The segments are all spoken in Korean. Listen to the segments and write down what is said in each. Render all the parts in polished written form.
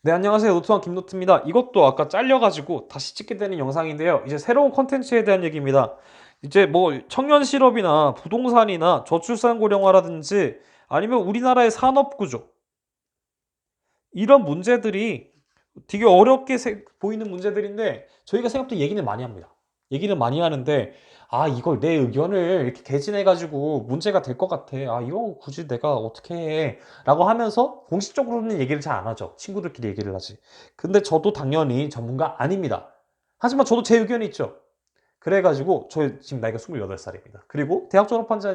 네, 안녕하세요. 노트왕 김노트입니다. 이것도 아까 잘려가지고 다시 찍게 되는 영상인데요. 이제 새로운 컨텐츠에 대한 얘기입니다. 이제 뭐 청년 실업이나 부동산이나 저출산 고령화라든지 아니면 우리나라의 산업 구조 이런 문제들이 되게 어렵게 보이는 문제들인데 저희가 생각보다 얘기는 많이 합니다. 얘기는 많이 하는데 이걸 내 의견을 이렇게 개진해가지고 문제가 될 것 같아. 이거 굳이 내가 어떻게 해? 라고 하면서 공식적으로는 얘기를 잘 안 하죠. 친구들끼리 얘기를 하지. 근데 저도 당연히 전문가 아닙니다. 하지만 저도 제 의견이 있죠. 그래가지고 저 지금 나이가 28살입니다. 그리고 대학 졸업한 지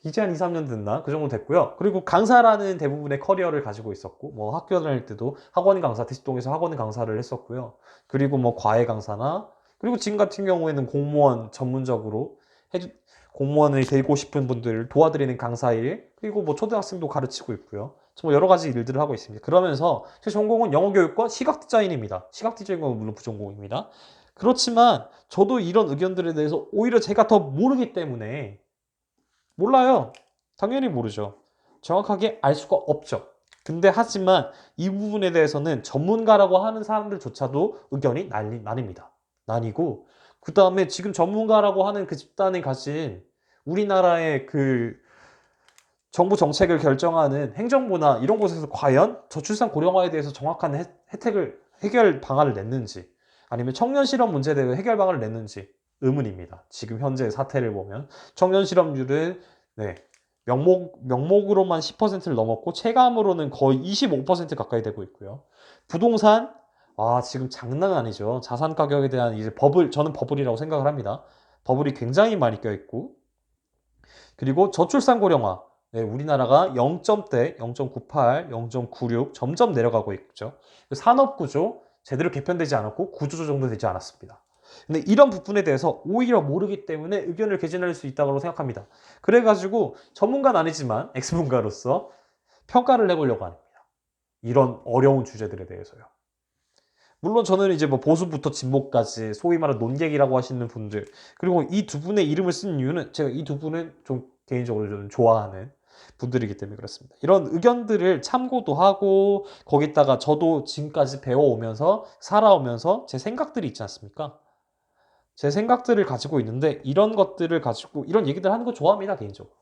이제 한 2, 3년 됐나? 그 정도 됐고요. 그리고 강사라는 대부분의 커리어를 가지고 있었고 뭐 학교 다닐 때도 학원 강사, 대치동에서 학원 강사를 했었고요. 그리고 뭐 과외 강사나 그리고 지금 같은 경우에는 공무원 전문적으로 해주, 공무원을 되고 싶은 분들을 도와드리는 강사일 그리고 뭐 초등학생도 가르치고 있고요. 정말 여러 가지 일들을 하고 있습니다. 그러면서 제 전공은 영어교육과 시각 디자인입니다. 시각 디자인은 물론 부전공입니다. 그렇지만 저도 이런 의견들에 대해서 오히려 제가 더 모르기 때문에 몰라요. 당연히 모르죠. 정확하게 알 수가 없죠. 근데 하지만 이 부분에 대해서는 전문가라고 하는 사람들조차도 의견이 나뉩니다. 나뉘고 그 다음에 지금 전문가라고 하는 그 집단이 가진 우리나라의 그 정부 정책을 결정하는 행정부나 이런 곳에서 과연 저출산 고령화에 대해서 정확한 혜택을 해결 방안을 냈는지 아니면 청년 실업 문제에 대해 해결 방안을 냈는지 의문입니다. 지금 현재 사태를 보면 청년 실업률은 네, 명목으로만 10%를 넘었고 체감으로는 거의 25% 가까이 되고 있고요. 부동산 지금 장난 아니죠. 자산 가격에 대한 이제 저는 버블이라고 생각을 합니다. 버블이 굉장히 많이 껴있고 그리고 저출산 고령화. 네, 우리나라가 0점대, 0.98, 0.96 점점 내려가고 있죠. 산업 구조 제대로 개편되지 않았고 구조조정도 되지 않았습니다. 근데 이런 부분에 대해서 오히려 모르기 때문에 의견을 개진할 수 있다고 생각합니다. 그래가지고 전문가는 아니지만 엑스문가로서 평가를 해보려고 합니다. 이런 어려운 주제들에 대해서요. 물론 저는 이제 뭐 보수부터 진보까지 소위 말하는 논객이라고 하시는 분들 그리고 이 두 분의 이름을 쓴 이유는 제가 이 두 분은 좀 개인적으로 좀 좋아하는 분들이기 때문에 그렇습니다. 이런 의견들을 참고도 하고 거기다가 저도 지금까지 배워오면서 살아오면서 제 생각들이 있지 않습니까? 제 생각들을 가지고 있는데 이런 것들을 가지고 이런 얘기들 하는 거 좋아합니다 개인적으로.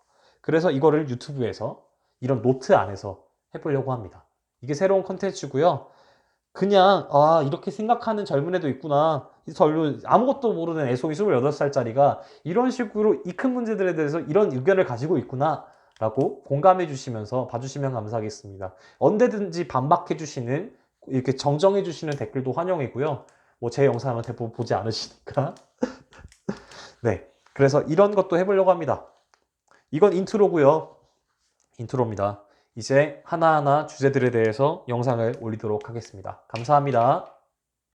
그래서 이거를 유튜브에서 이런 노트 안에서 해보려고 합니다. 이게 새로운 컨텐츠고요. 그냥 이렇게 생각하는 젊은 애도 있구나. 이 젊은 아무것도 모르는 애송이 28살짜리가 이런 식으로 이 큰 문제들에 대해서 이런 의견을 가지고 있구나 라고 공감해 주시면서 봐주시면 감사하겠습니다. 언제든지 반박해 주시는 이렇게 정정해 주시는 댓글도 환영이고요. 뭐 제 영상은 대부분 보지 않으시니까 네, 그래서 이런 것도 해보려고 합니다. 이건 인트로고요. 인트로입니다. 이제 하나하나 주제들에 대해서 영상을 올리도록 하겠습니다. 감사합니다.